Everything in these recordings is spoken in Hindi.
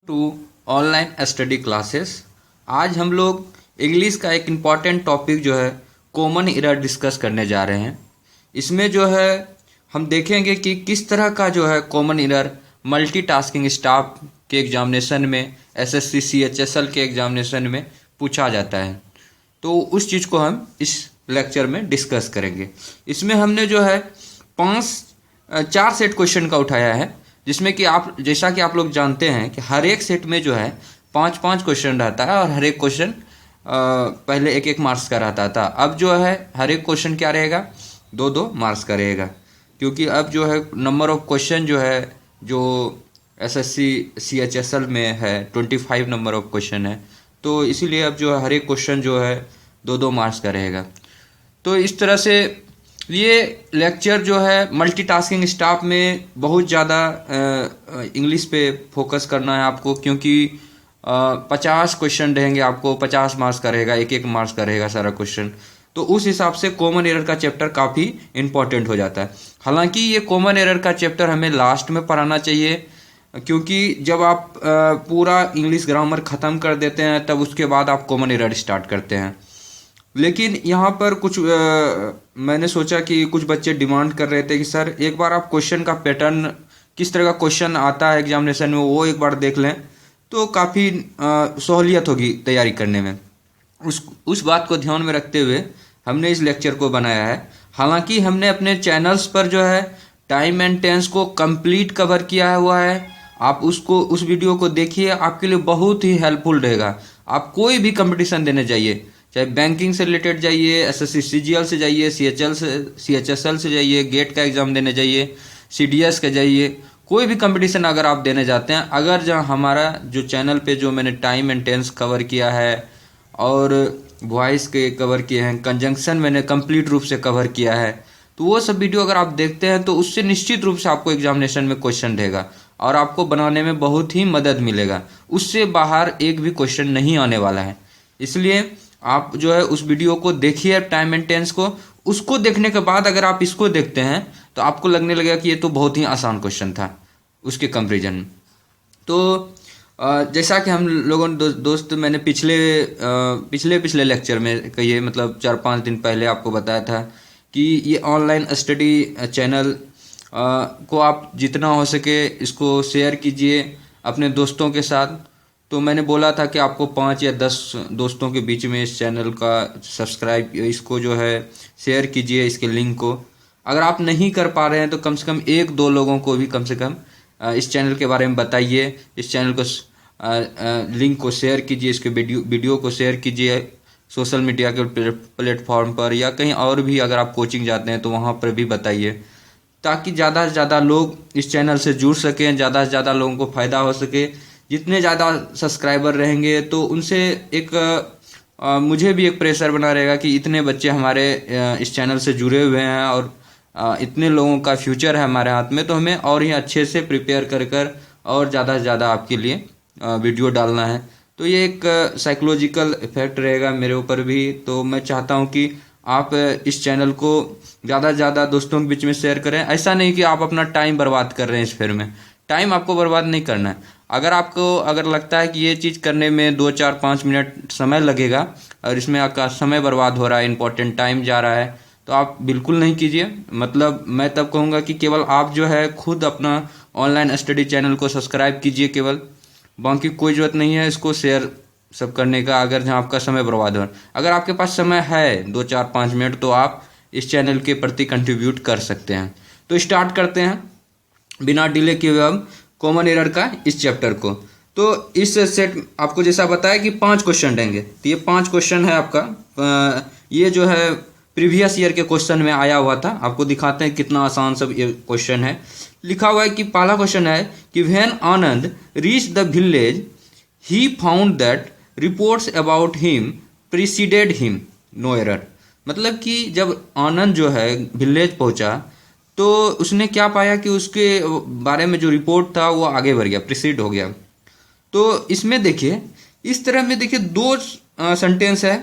To online study classes. आज हम लोग इंग्लिश का एक इम्पॉर्टेंट टॉपिक जो है कॉमन एरर डिस्कस करने जा रहे हैं। इसमें जो है हम देखेंगे कि किस तरह का जो है कॉमन एरर मल्टीटास्किंग स्टाफ के एग्जामिनेशन में, एसएससी सीएचएसएल के एग्जामिनेशन में पूछा जाता है। तो उस चीज़ को हम इस लेक्चर में डिस्कस करेंगे। इसमें हमने जो है चार सेट क्वेश्चन का उठाया है, जिसमें कि आप जैसा कि आप लोग जानते हैं कि हर एक सेट में जो है पाँच पाँच क्वेश्चन रहता है और हर एक क्वेश्चन पहले एक एक मार्क्स का रहता था। अब जो है हर एक क्वेश्चन क्या रहेगा, दो दो मार्क्स का रहेगा, क्योंकि अब जो है नंबर ऑफ क्वेश्चन जो है जो एसएससी सीएचएसएल में है 25 नंबर ऑफ क्वेश्चन है, तो इसीलिए अब जो है हर एक क्वेश्चन जो है दो दो मार्क्स का रहेगा। तो इस तरह से ये लेक्चर जो है मल्टीटास्किंग स्टाफ में बहुत ज़्यादा इंग्लिश पे फोकस करना है आपको, क्योंकि 50 क्वेश्चन रहेंगे, आपको 50 मार्क्स का रहेगा, एक एक मार्क्स का रहेगा सारा क्वेश्चन। तो उस हिसाब से कॉमन एरर का चैप्टर काफ़ी इंपॉर्टेंट हो जाता है। हालांकि ये कॉमन एरर का चैप्टर हमें लास्ट में पढ़ाना चाहिए, क्योंकि जब आप पूरा इंग्लिश ग्रामर ख़त्म कर देते हैं तब उसके बाद आप कॉमन एरर स्टार्ट करते हैं। लेकिन यहाँ पर कुछ मैंने सोचा कि कुछ बच्चे डिमांड कर रहे थे कि सर एक बार आप क्वेश्चन का पैटर्न, किस तरह का क्वेश्चन आता है एग्जामिनेशन में, वो एक बार देख लें तो काफ़ी सहूलियत होगी तैयारी करने में। उस बात को ध्यान में रखते हुए हमने इस लेक्चर को बनाया है। हालांकि हमने अपने चैनल्स पर जो है टाइम एंड टेंस को कंप्लीट कवर किया हुआ है। आप उस वीडियो को देखिए, आपके लिए बहुत ही हेल्पफुल रहेगा। आप कोई भी कंपटीशन देने जाइए, चाहे बैंकिंग से रिलेटेड जाइए, एसएससी सीजीएल से जाइए, सीएचएसएल से जाइए, गेट का एग्ज़ाम देने जाइए, सीडीएस का जाइए, कोई भी कंपटीशन अगर आप देने जाते हैं, अगर जहाँ हमारा जो चैनल पे जो मैंने टाइम एंड टेंस कवर किया है और वॉइस के कवर किए हैं, कंजंक्शन मैंने कंप्लीट रूप से कवर किया है, तो वो सब वीडियो अगर आप देखते हैं तो उससे निश्चित रूप से आपको एग्जामिनेशन में क्वेश्चन रहेगा और आपको बनाने में बहुत ही मदद मिलेगा। उससे बाहर एक भी क्वेश्चन नहीं आने वाला है। इसलिए आप जो है उस वीडियो को देखिए, टाइम एंड टेंस को। उसको देखने के बाद अगर आप इसको देखते हैं तो आपको लगने लगेगा कि ये तो बहुत ही आसान क्वेश्चन था उसके कंपेरिजन में। तो जैसा कि हम लोगों ने दोस्त मैंने पिछले लेक्चर में कहिए, मतलब 4-5 दिन पहले आपको बताया था कि ये ऑनलाइन स्टडी चैनल को आप जितना हो सके इसको शेयर कीजिए अपने दोस्तों के साथ। तो मैंने बोला था कि आपको 5 या 10 दोस्तों के बीच में इस चैनल का सब्सक्राइब, इसको जो है शेयर कीजिए, इसके लिंक को। अगर आप नहीं कर पा रहे हैं तो कम से कम 1-2 लोगों को भी कम से कम इस चैनल के बारे में बताइए। इस चैनल को लिंक को शेयर कीजिए, इसके वीडियो को शेयर कीजिए सोशल मीडिया के प्लेटफॉर्म पर, या कहीं और भी अगर आप कोचिंग जाते हैं तो वहाँ पर भी बताइए, ताकि ज़्यादा से ज़्यादा लोग इस चैनल से जुड़ सकें, ज़्यादा से ज़्यादा लोगों को फ़ायदा हो सके। जितने ज़्यादा सब्सक्राइबर रहेंगे तो उनसे एक मुझे भी एक प्रेशर बना रहेगा कि इतने बच्चे हमारे इस चैनल से जुड़े हुए हैं और इतने लोगों का फ्यूचर है हमारे हाथ में, तो हमें और ही अच्छे से प्रिपेयर कर और ज़्यादा से ज़्यादा आपके लिए वीडियो डालना है। तो ये एक साइकोलॉजिकल इफेक्ट रहेगा मेरे ऊपर भी। तो मैं चाहता हूँ कि आप इस चैनल को ज़्यादा से ज़्यादा दोस्तों के बीच में शेयर करें। ऐसा नहीं कि आप अपना टाइम बर्बाद कर रहे हैं इस फेयर में, टाइम आपको बर्बाद नहीं करना है। अगर लगता है कि ये चीज़ करने में 2-4-5 मिनट समय लगेगा और इसमें आपका समय बर्बाद हो रहा है, इंपॉर्टेंट टाइम जा रहा है, तो आप बिल्कुल नहीं कीजिए। मतलब मैं तब कहूँगा कि केवल आप जो है खुद अपना ऑनलाइन स्टडी चैनल को सब्सक्राइब कीजिए केवल, बाकी कोई ज़रूरत नहीं है इसको शेयर सब करने का, अगर जहाँ आपका समय बर्बाद हो। अगर आपके पास समय है 2-4-5 मिनट तो आप इस चैनल के प्रति कंट्रीब्यूट कर सकते हैं। तो स्टार्ट करते हैं बिना डिले किए हुए अब कॉमन एरर का इस चैप्टर को। तो इस सेट आपको जैसा बताया कि 5 क्वेश्चन रहेंगे, तो ये 5 क्वेश्चन है आपका। ये जो है प्रीवियस ईयर के क्वेश्चन में आया हुआ था। आपको दिखाते हैं कितना आसान सब ये क्वेश्चन है। लिखा हुआ है कि पहला क्वेश्चन है कि when Anand reach the village he found that reports about him preceded him, no error. मतलब कि जब आनंद जो है विलेज पहुंचा तो उसने क्या पाया कि उसके बारे में जो रिपोर्ट था वो आगे बढ़ गया, प्रीसीड हो गया। तो इसमें देखिए, इस तरह में देखिए 2 सेंटेंस है।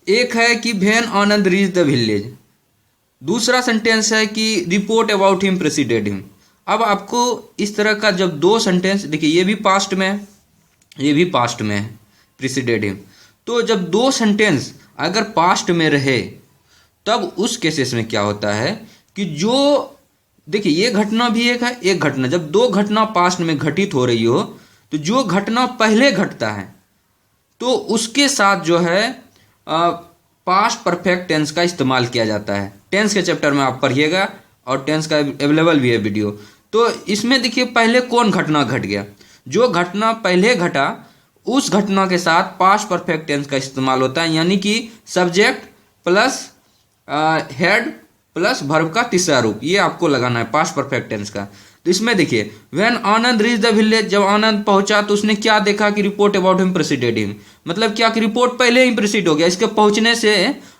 एक है कि when Anand reach the village, दूसरा सेंटेंस है कि report about him preceded him. अब आपको इस तरह का जब दो सेंटेंस, देखिए ये भी पास्ट में है, ये भी पास्ट में है, प्रीसीडेड हिम। तो जब दो सेंटेंस अगर पास्ट में रहे तब उस केसेस में क्या होता है कि जो, देखिए ये घटना भी एक है, एक घटना, जब दो घटना पास्ट में घटित हो रही हो तो जो घटना पहले घटता है तो उसके साथ जो है पास्ट परफेक्ट टेंस का इस्तेमाल किया जाता है। टेंस के चैप्टर में आप पढ़िएगा और टेंस का अवेलेबल भी है वीडियो। तो इसमें देखिए पहले कौन घटना घट गया, जो घटना पहले घटा उस घटना के साथ पास्ट परफेक्ट टेंस का इस्तेमाल होता है, यानी कि subject plus head plus verb का तीसरा रूप, ये आपको लगाना है पास्ट परफेक्ट टेंस का। तो इसमें देखिए when Anand reach the village, जब आनंद पहुंचा तो उसने क्या देखा कि report about him preceded him, मतलब क्या कि रिपोर्ट पहले ही प्रीसीड हो गया, इसके पहुंचने से,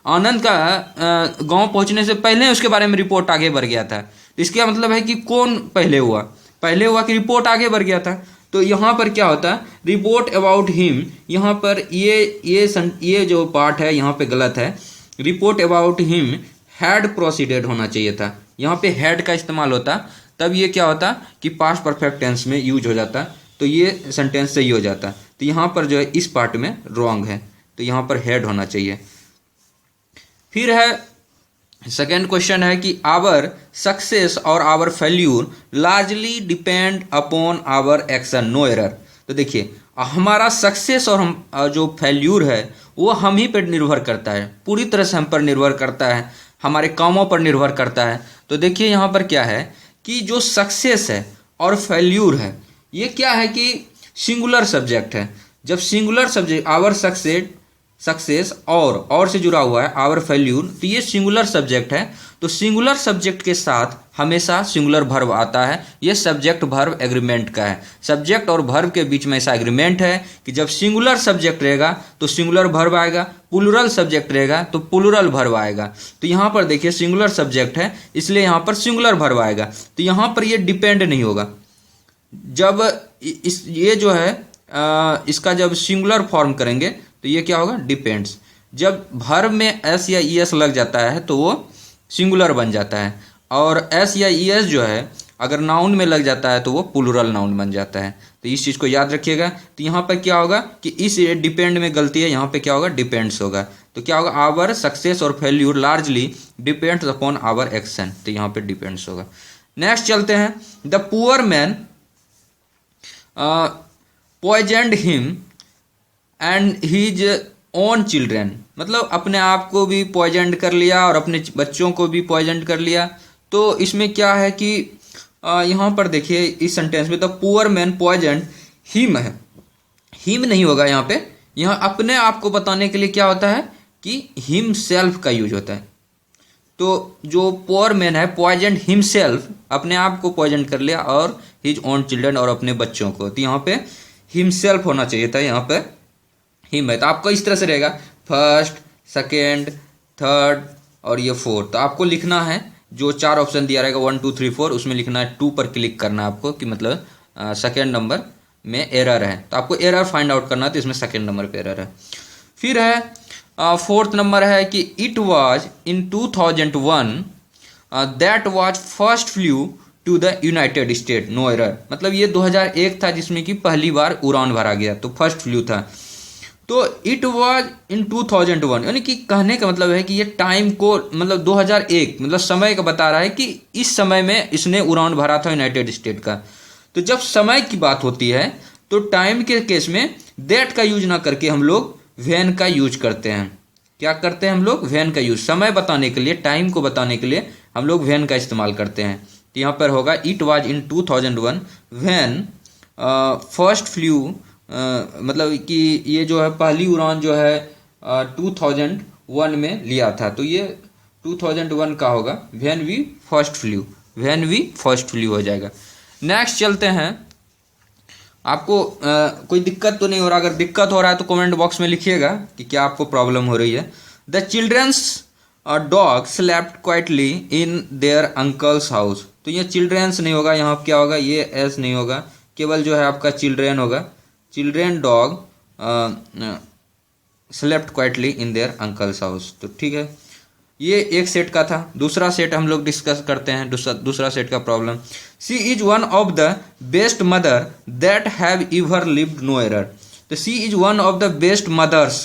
आनंद का गांव पहुंचने से पहले उसके बारे में रिपोर्ट आगे बढ़ गया था। इसका मतलब है कि कौन पहले हुआ, पहले हुआ कि रिपोर्ट आगे बढ़ गया था। तो यहाँ पर क्या होता है, रिपोर्ट अबाउट हिम, यहाँ पर ये जो पार्ट है यहाँ पे गलत है, report about him had proceeded होना चाहिए था, यहाँ पे हैड का इस्तेमाल होता, तब ये क्या होता कि पास्ट परफेक्ट टेंस में यूज हो जाता, तो ये सेंटेंस सही हो जाता। तो यहाँ पर जो है इस पार्ट में रॉन्ग है, तो यहाँ पर हैड होना चाहिए। फिर है सेकेंड क्वेश्चन है कि आवर सक्सेस और our failure largely depend upon our action, no error. तो देखिए हमारा सक्सेस और हम जो फेल्यूर है वो हम ही पर निर्भर करता है, पूरी तरह से हम पर निर्भर करता है, हमारे कामों पर निर्भर करता है। तो देखिए यहाँ पर क्या है कि जो सक्सेस है और फेल्यूर है ये क्या है कि सिंगुलर सब्जेक्ट है। जब सिंगुलर सब्जेक्ट आवर सक्सेस और से जुड़ा हुआ है आवर फेल्यूर, तो ये सिंगुलर सब्जेक्ट है, तो सिंगुलर सब्जेक्ट के साथ हमेशा सिंगुलर वर्ब आता है। ये सब्जेक्ट वर्ब एग्रीमेंट का है, सब्जेक्ट और वर्ब के बीच में ऐसा एग्रीमेंट है कि जब सिंगुलर सब्जेक्ट रहेगा तो सिंगुलर वर्ब आएगा, प्लूरल सब्जेक्ट रहेगा तो प्लूरल वर्ब आएगा। तो यहाँ पर देखिए सिंगुलर सब्जेक्ट है इसलिए यहाँ पर सिंगुलर वर्ब आएगा, तो यहाँ पर ये डिपेंड नहीं होगा। जब ये जो है इसका जब सिंगुलर फॉर्म करेंगे तो ये क्या होगा, डिपेंड्स। जब वर्ब में एस या ई एस लग जाता है तो वो सिंगुलर बन जाता है, और एस या ई एस जो है अगर नाउन में लग जाता है तो वो प्लूरल नाउन बन जाता है। तो इस चीज़ को याद रखिएगा। तो यहाँ पर क्या होगा कि इस डिपेंड में गलती है, यहाँ पे क्या होगा, डिपेंड्स होगा। तो क्या होगा, आवर सक्सेस और failure largely depends upon our action, तो यहाँ पे डिपेंड्स होगा। नेक्स्ट चलते हैं, the poor man poisoned him and his own children, मतलब अपने आप को भी पॉइजन कर लिया और अपने बच्चों को भी पॉइजन कर लिया। तो इसमें क्या है कि यहाँ पर देखिए इस सेंटेंस में the poor man poison him है, हिम नहीं होगा यहाँ पे, यहाँ अपने आप को बताने के लिए क्या होता है कि हिम सेल्फ का यूज होता है। तो जो पुअर मैन है पॉइजन हिमसेल्फ, अपने आप को पॉइजन कर लिया, और हिज ओन चिल्ड्रन, और अपने बच्चों को। तो यहाँ पे हिमसेल्फ होना चाहिए था, यहाँ पे हिम है। तो आपको इस तरह से रहेगा फर्स्ट, सेकेंड, थर्ड और ये फोर्थ। तो आपको लिखना है जो चार ऑप्शन दिया रहेगा 1 2 3 4, उसमें लिखना है 2 पर क्लिक करना है आपको कि मतलब सेकेंड नंबर में एरर है, तो आपको एरर फाइंड आउट करना है, तो इसमें सेकेंड नंबर पे एरर है। फिर है फोर्थ नंबर है कि it was in 2001 that was first flew to the United State, no error. मतलब ये 2001 था जिसमें कि पहली बार उड़ान भरा गया, तो फर्स्ट फ्लू था। तो इट वाज इन 2001, यानी कि कहने का मतलब है कि ये टाइम को मतलब 2001 मतलब समय का बता रहा है कि इस समय में इसने उड़ान भरा था यूनाइटेड स्टेट का। तो जब समय की बात होती है तो टाइम के केस में दैट का यूज ना करके हम लोग व्हेन का यूज करते हैं। क्या करते हैं हम लोग, व्हेन का यूज, समय बताने के लिए, टाइम को बताने के लिए हम लोग व्हेन का इस्तेमाल करते हैं। तो यहाँ पर होगा it was in 2001 when first flu, मतलब कि ये जो है पहली उड़ान जो है 2001 में लिया था, तो ये 2001 का होगा when we first flew, when we first flew हो जाएगा। नेक्स्ट चलते हैं, आपको कोई दिक्कत तो नहीं हो रहा, अगर दिक्कत हो रहा है तो कमेंट बॉक्स में लिखिएगा कि क्या आपको प्रॉब्लम हो रही है। The childrens dog slept quietly in their uncle's house, तो ये चिल्ड्रंस नहीं होगा, यहाँ क्या होगा, ये एस नहीं होगा, केवल जो है आपका चिल्ड्रेन होगा। Children dog slept quietly in their uncle's house, तो ठीक है। ये एक सेट का था। दूसरा सेट हम लोग डिस्कस करते हैं, दूसरा सेट का problem. She is one of the best mother that have ever lived no error. तो she is one of the best mothers,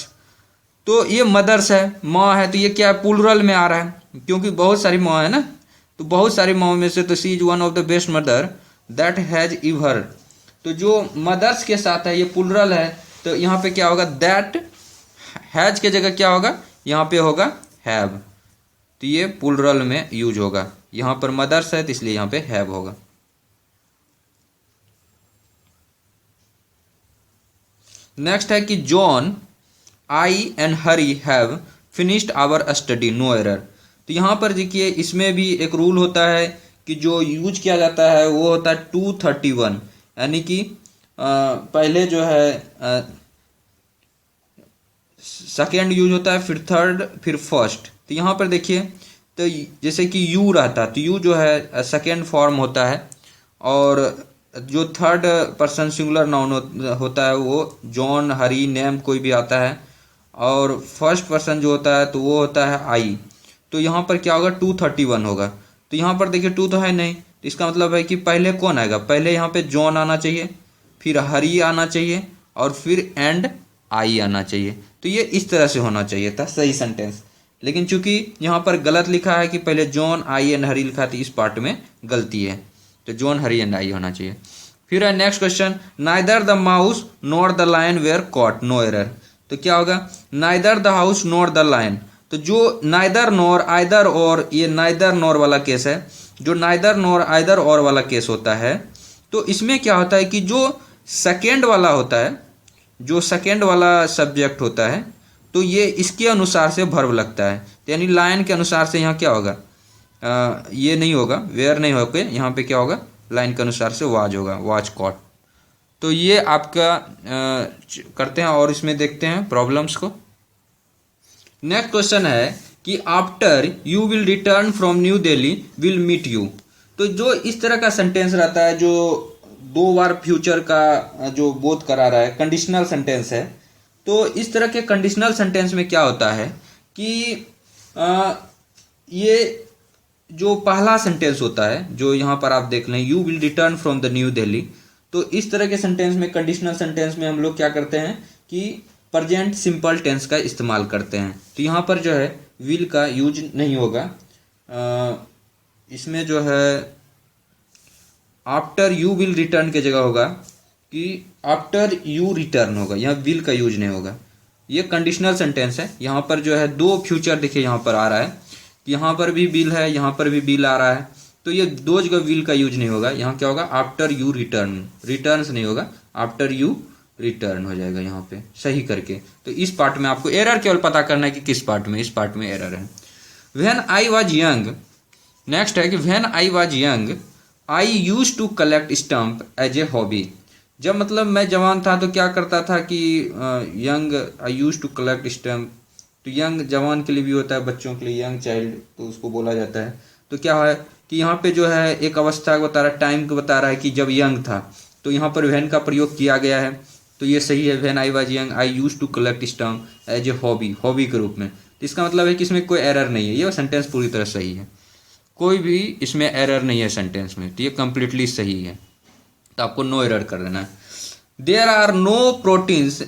तो ये मदर्स है, माँ है, तो ये क्या है, प्लूरल में आ रहा है क्योंकि बहुत सारी माँ है ना, तो बहुत सारी माँ में से तो she is one of the best mother that has ever, तो जो मदर्स के साथ है ये प्लूरल है, तो यहाँ पे क्या होगा, दैट हैज के जगह क्या होगा, यहाँ पे होगा हैव, तो ये प्लूरल में यूज होगा। यहाँ पर मदर्स है तो इसलिए यहाँ पे हैव होगा। नेक्स्ट है कि John, I and Hari have finished our study no error. तो यहाँ पर देखिए इसमें भी एक रूल होता है कि जो यूज किया जाता है वो होता है 231, यानी कि पहले जो है सेकेंड यूज होता है, फिर थर्ड, फिर फर्स्ट। तो यहाँ पर देखिए, तो जैसे कि यू रहता है तो यू जो है सेकेंड फॉर्म होता है, और जो थर्ड पर्सन सिंगुलर नाउन होता है वो जॉन, हरी, नेम कोई भी आता है, और फर्स्ट पर्सन जो होता है तो वो होता है आई। तो यहाँ पर क्या होगा, 231 होगा। तो यहाँ पर देखिए 2 तो है नहीं, तो इसका मतलब है कि पहले कौन आएगा, पहले यहाँ पे जॉन आना चाहिए, फिर हरी आना चाहिए, और फिर एंड आई आना चाहिए। तो ये इस तरह से होना चाहिए था सही सेंटेंस, लेकिन चूंकि यहाँ पर गलत लिखा है कि पहले जॉन, आई एंड हरी लिखा, तो इस पार्ट में गलती है, तो जॉन, हरी एंड आई होना चाहिए। फिर है next question, neither the mouse nor the lion were caught no error. तो क्या होगा, neither the house nor the lion, तो जो नाइदर नॉर, आइदर और, ये नाइदर नॉर वाला केस है। जो नाइदर नॉर, आइदर और वाला केस होता है, तो इसमें क्या होता है कि जो सेकेंड वाला होता है, जो सेकेंड वाला सब्जेक्ट होता है, तो ये इसके अनुसार से वर्ब लगता है, यानी लाइन के अनुसार से यहाँ क्या होगा, ये नहीं होगा, वेयर नहीं होके यहाँ पे क्या होगा, लाइन के अनुसार से वाज होगा, वाज कॉट। तो ये आपका करते हैं और इसमें देखते हैं प्रॉब्लम्स को। नेक्स्ट क्वेश्चन है कि after you will return from New Delhi will meet you. तो जो इस तरह का सेंटेंस रहता है, जो 2 बार फ्यूचर का जो बोध करा रहा है, कंडीशनल सेंटेंस है। तो इस तरह के कंडीशनल सेंटेंस में क्या होता है कि ये जो पहला सेंटेंस होता है, जो यहाँ पर आप देख लें, you will return from the new Delhi, तो इस तरह के सेंटेंस में, कंडीशनल सेंटेंस में हम लोग क्या करते हैं कि प्रेजेंट सिंपल टेंस का इस्तेमाल करते हैं। तो यहाँ पर जो है विल का यूज नहीं होगा, इसमें जो है आफ्टर यू विल रिटर्न के जगह होगा कि आफ्टर यू रिटर्न होगा, यहाँ विल का यूज नहीं होगा। ये कंडीशनल सेंटेंस है। यहाँ पर जो है 2 फ्यूचर देखिए यहाँ पर आ रहा है, यहाँ पर भी बिल है, यहाँ पर भी बिल आ रहा है, तो ये 2 जगह विल का यूज नहीं होगा। यहाँ क्या होगा, आफ्टर यू रिटर्न, रिटर्न नहीं होगा, आफ्टर यू रिटर्न हो जाएगा यहाँ पे सही करके। तो इस पार्ट में आपको एरर केवल पता करना है कि किस पार्ट में, इस पार्ट में एरर है। When I was young, next है कि when I was young I use to collect stamp as a hobby. जब मतलब मैं जवान था तो क्या करता था कि young, I use to collect stamp, तो यंग जवान के लिए भी होता है, बच्चों के लिए यंग चाइल्ड, तो उसको बोला जाता है। तो क्या है कि यहाँ पे जो है एक अवस्था बता रहा है, टाइम को बता रहा है कि जब यंग था, तो यहाँ पर व्हेन का प्रयोग किया गया है, तो ये सही है। When I was young I use to collect stamp as a hobby, hobby के रूप में। तो इसका मतलब है कि इसमें कोई एरर नहीं है, ये सेंटेंस पूरी तरह सही है, कोई भी इसमें एरर नहीं है सेंटेंस में, तो ये कंप्लीटली सही है, तो आपको नो एरर कर देना है। देयर आर नो प्रोटीन्स,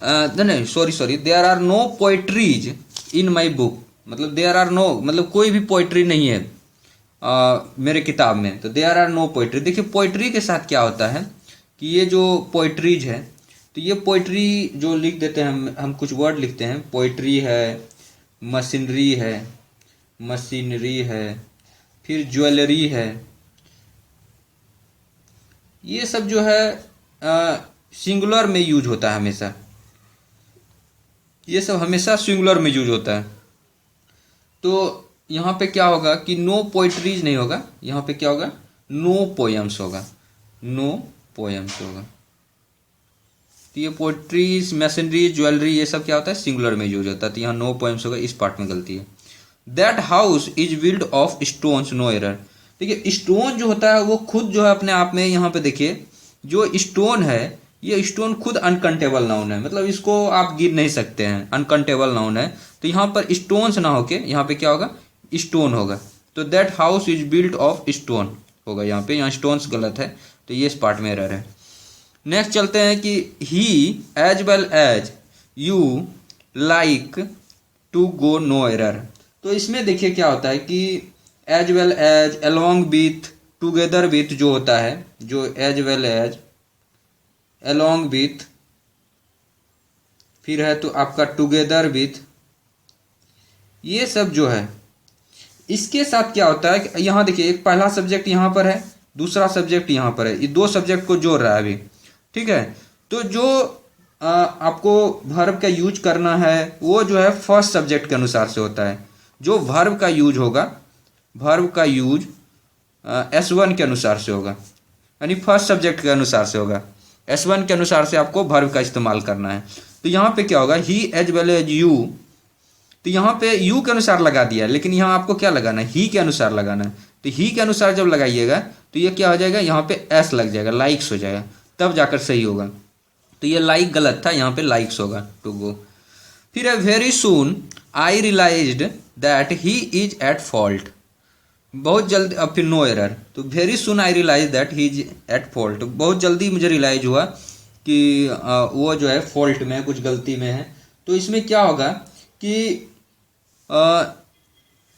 नहीं sorry, there are no poetries in my book, मतलब देयर आर नो, मतलब कोई भी पोइट्री नहीं है मेरे किताब में, तो देयर आर नो पोइट्री। देखिए पोइट्री के साथ क्या होता है कि ये जो पोइट्रीज है, तो ये पोइट्री जो लिख देते हैं हम कुछ वर्ड लिखते हैं, पोइट्री है, मशीनरी है, मशीनरी है, फिर ज्वेलरी है, ये सब जो है सिंगुलर में यूज होता है हमेशा, ये सब हमेशा सिंगुलर में यूज होता है। तो यहाँ पे क्या होगा कि नो पोइट्रीज नहीं होगा, यहाँ पे क्या होगा, नो पोएम्स होगा, नो पोएम्स होगा। तो ये पोइट्रीज, मशीनरी, ज्वेलरी, ये सब क्या होता है, सिंगुलर में यूज होता है, तो यहाँ नो पोएम्स होगा, इस पार्ट में गलती है। That house is build of stones no error. देखिए स्टोन जो होता है वो खुद जो है अपने आप में, यहाँ पे देखिए जो स्टोन है, ये स्टोन खुद अनकाउंटेबल नाउन है, मतलब इसको आप गिन नहीं सकते हैं, अनकाउंटेबल नाउन है, तो यहाँ पर स्टोन्स ना होके यहाँ पे क्या होगा, स्टोन होगा। तो that house is built of stone होगा, यहाँ स्टोन्स गलत है, तो ये इस पार्ट में एरर है। नेक्स्ट चलते हैं कि he as well as you like to go no error. तो इसमें देखिए क्या होता है कि as well as, along with, together with जो होता है, जो as well as, along with, फिर है तो आपका टुगेदर विथ, ये सब जो है इसके साथ क्या होता है कि यहाँ देखिए एक पहला सब्जेक्ट यहाँ पर है, दूसरा सब्जेक्ट यहाँ पर है, ये दो सब्जेक्ट को जोड़ रहा है अभी, ठीक है। तो जो आपको वर्ब का यूज करना है वो जो है फर्स्ट सब्जेक्ट के अनुसार से होता है। जो वर्ब का यूज होगा, वर्ब का यूज S1 के अनुसार से होगा, यानी फर्स्ट सब्जेक्ट के अनुसार से होगा। S1 के अनुसार से आपको वर्ब का इस्तेमाल करना है। तो यहाँ पे क्या होगा, ही एज वेल एज यू, तो यहाँ पे यू के अनुसार लगा दिया, लेकिन यहाँ आपको क्या लगाना है, ही के अनुसार लगाना है। तो ही के अनुसार जब लगाइएगा तो ये क्या हो जाएगा, यहाँ पे एस लग जाएगा, लाइक्स हो जाएगा, तब जाकर सही होगा। तो ये लाइक गलत था, यहाँ पे लाइक्स होगा, टू गो। फिर है very soon I realized that he is at fault, बहुत जल्दी, अब फिर नो एरर। तो very soon I realize that he is at fault, बहुत जल्दी मुझे रियलाइज हुआ कि वो जो है फॉल्ट में, कुछ गलती में है। तो इसमें क्या होगा कि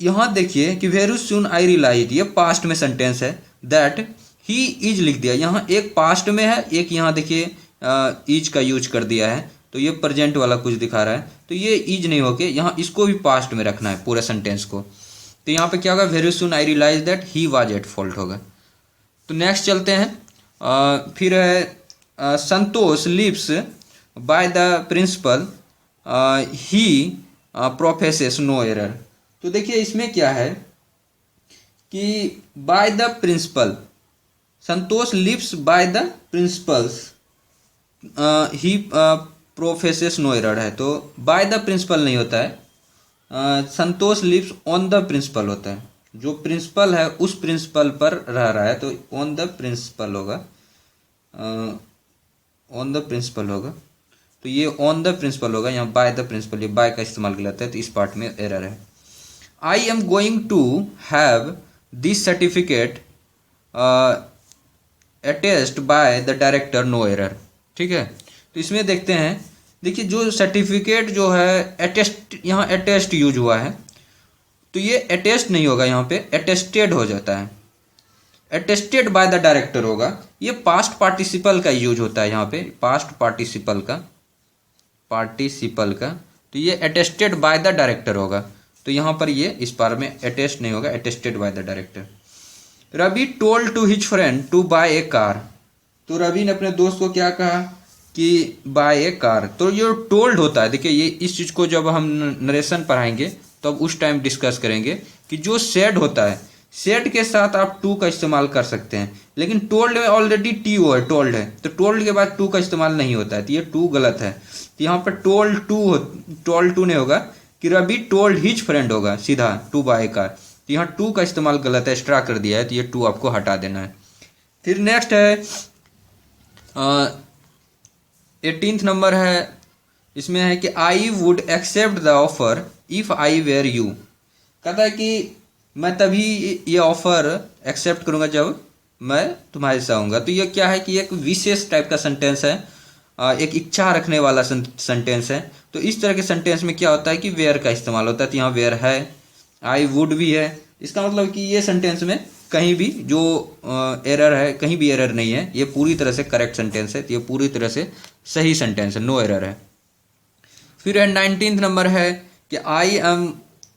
यहाँ देखिए कि वेरी सून आई रियलाइज, ये पास्ट में सेंटेंस है, दैट ही इज लिख दिया, यहाँ एक पास्ट में है, एक यहाँ देखिए इज का यूज कर दिया है, तो ये प्रेजेंट वाला कुछ दिखा रहा है। तो ये इज नहीं होके यहाँ इसको भी पास्ट में रखना है पूरे सेंटेंस को। तो यहाँ पे क्या होगा, very soon I realize that he was at fault होगा। तो नेक्स्ट चलते हैं, फिर है Santosh lives by the principle he professes no error. तो देखिए इसमें क्या है कि by the principle, Santosh lives by the principles he professes no error है। तो बाय द प्रिंसिपल नहीं होता है, Santosh lives on the principle होता है, जो प्रिंसिपल है उस प्रिंसिपल पर रह रहा है, तो ऑन द प्रिंसिपल होगा, ऑन द प्रिंसिपल होगा। तो ये ऑन द प्रिंसिपल होगा, यहाँ बाय द प्रिंसिपल, ये बाय का इस्तेमाल गलत है, तो इस पार्ट में एरर है। I am going to have this certificate attested by the director no error, ठीक है। तो इसमें देखते हैं, देखिए जो सर्टिफिकेट जो है अटेस्ट, यहाँ अटेस्ट यूज हुआ है, तो ये अटेस्ट नहीं होगा, यहाँ पे अटेस्टेड हो जाता है, अटेस्टेड बाय द डायरेक्टर होगा। ये पास्ट पार्टिसिपल का यूज होता है यहाँ पे, पास्ट पार्टिसिपल का, तो ये अटेस्टेड बाय द डायरेक्टर होगा। तो यहाँ पर ये इस बार में अटेस्ट नहीं होगा, attested by the director. Ravi told to his friend to buy a car. तो रवि ने अपने दोस्त को क्या कहा कि बाय ए कार। तो ये टोल्ड होता है, देखिए ये इस चीज को जब हम नरेशन पढ़ाएंगे तो अब उस टाइम डिस्कस करेंगे कि जो सेड होता है, सेड के साथ आप टू का इस्तेमाल कर सकते हैं, लेकिन टोल्ड में ऑलरेडी टी ओ है, टोल्ड है, तो टोल्ड के बाद टू का इस्तेमाल नहीं होता है, तो ये टू गलत है। तो यहाँ पर टोल्ड टू नहीं होगा, कि रवि टोल्ड हिज फ्रेंड होगा, सीधा टू बाय कार। तो यहाँ टू का इस्तेमाल गलत है, एक्स्ट्रा कर दिया है, तो ये टू आपको हटा देना है। फिर नेक्स्ट है 18th नंबर है, इसमें है कि I would accept the offer if I were you. कहता है कि मैं तभी ये ऑफर एक्सेप्ट करूंगा जब मैं तुम्हारे साथ आऊंगा। तो ये क्या है कि एक विशेष टाइप का सेंटेंस है, एक इच्छा रखने वाला सेंटेंस है। तो इस तरह के सेंटेंस में क्या होता है कि वेयर का इस्तेमाल होता है, तो यहाँ वेयर है, आई वुड भी है। इसका मतलब कि ये सेंटेंस में कहीं भी जो एरर है, कहीं भी एरर नहीं है, ये पूरी तरह से करेक्ट सेंटेंस है, तो ये पूरी तरह से सही सेंटेंस है, नो एरर है। फिर 19th नंबर है कि I am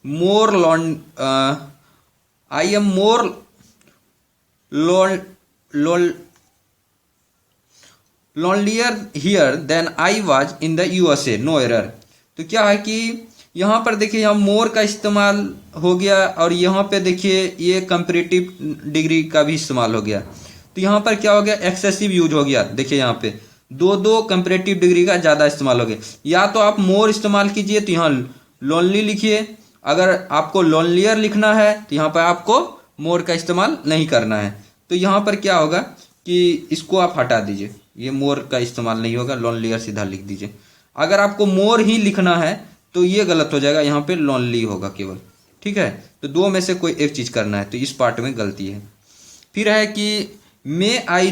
more lonelier here than I was in the USA, no error. तो क्या है कि यहाँ पर देखिए, यहाँ मोर का इस्तेमाल हो गया, और यहाँ पे देखिए ये कंपैरेटिव डिग्री का भी इस्तेमाल हो गया। तो यहाँ पर क्या हो गया, एक्सेसिव यूज हो गया। देखिए यहाँ पे दो कंपैरेटिव डिग्री का ज़्यादा इस्तेमाल हो गया। या तो आप मोर इस्तेमाल कीजिए, तो यहाँ लोनली लिखिए, अगर आपको लोनलियर लिखना है तो यहाँ पर आपको मोर का इस्तेमाल नहीं करना है। तो यहाँ पर क्या होगा कि इसको आप हटा दीजिए, ये मोर का इस्तेमाल नहीं होगा, लोनलियर सीधा लिख दीजिए। अगर आपको मोर ही लिखना है तो ये गलत हो जाएगा, यहाँ पे लॉनली होगा केवल। ठीक है, तो दो में से कोई एक चीज़ करना है, तो इस पार्ट में गलती है। फिर है कि may I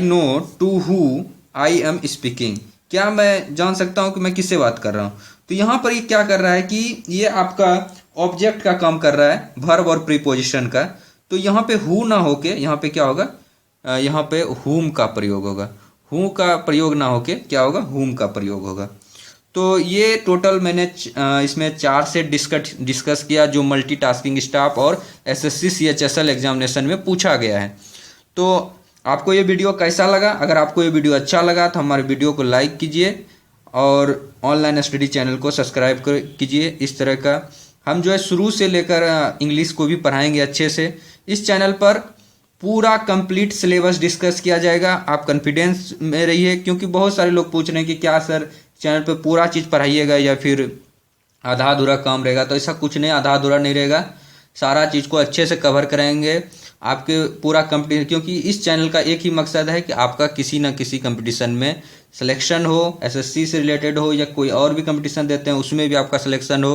know to who I am speaking, क्या मैं जान सकता हूँ कि मैं किससे बात कर रहा हूँ। तो यहाँ पर ये क्या कर रहा है कि ये आपका ऑब्जेक्ट का काम कर रहा है, वर्ब और प्रीपोजिशन का। तो यहाँ पे हु ना होके यहाँ पे क्या होगा, यहाँ पे हुम का प्रयोग होगा। हु का प्रयोग ना होके क्या होगा, हुम का प्रयोग होगा। तो ये टोटल मैंने इसमें 4 से डिस्कस किया जो मल्टीटास्किंग स्टाफ और एसएससी सीएचएसएल एग्जामिनेशन में पूछा गया है। तो आपको ये वीडियो कैसा लगा? अगर आपको ये वीडियो अच्छा लगा तो हमारे वीडियो को लाइक कीजिए और ऑनलाइन स्टडी चैनल को सब्सक्राइब कीजिए। इस तरह का हम जो है शुरू से लेकर इंग्लिश को भी पढ़ाएंगे अच्छे से। इस चैनल पर पूरा कंप्लीट सिलेबस डिस्कस किया जाएगा। आप कॉन्फिडेंस में रहिए, क्योंकि बहुत सारे लोग पूछ रहे हैं कि क्या सर चैनल पे पूरा चीज़ पढ़ाइएगा या फिर आधा अधूरा काम रहेगा। तो ऐसा कुछ नहीं, आधा अधूरा नहीं रहेगा, सारा चीज़ को अच्छे से कवर करेंगे आपके पूरा कंपटीशन। क्योंकि इस चैनल का एक ही मकसद है कि आपका किसी न किसी कंपटीशन में सिलेक्शन हो, एसएससी से रिलेटेड हो या कोई और भी कंपटीशन देते हैं उसमें भी आपका सिलेक्शन हो।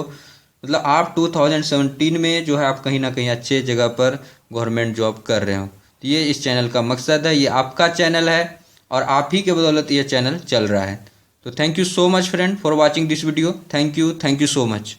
मतलब आप 2017 में जो है आप कहीं ना कहीं अच्छे जगह पर गवर्नमेंट जॉब कर रहे हो। तो ये इस चैनल का मकसद है, ये आपका चैनल है और आप ही के बदौलत ये चैनल चल रहा है। तो thank you so much friend for watching this video. Thank you so much.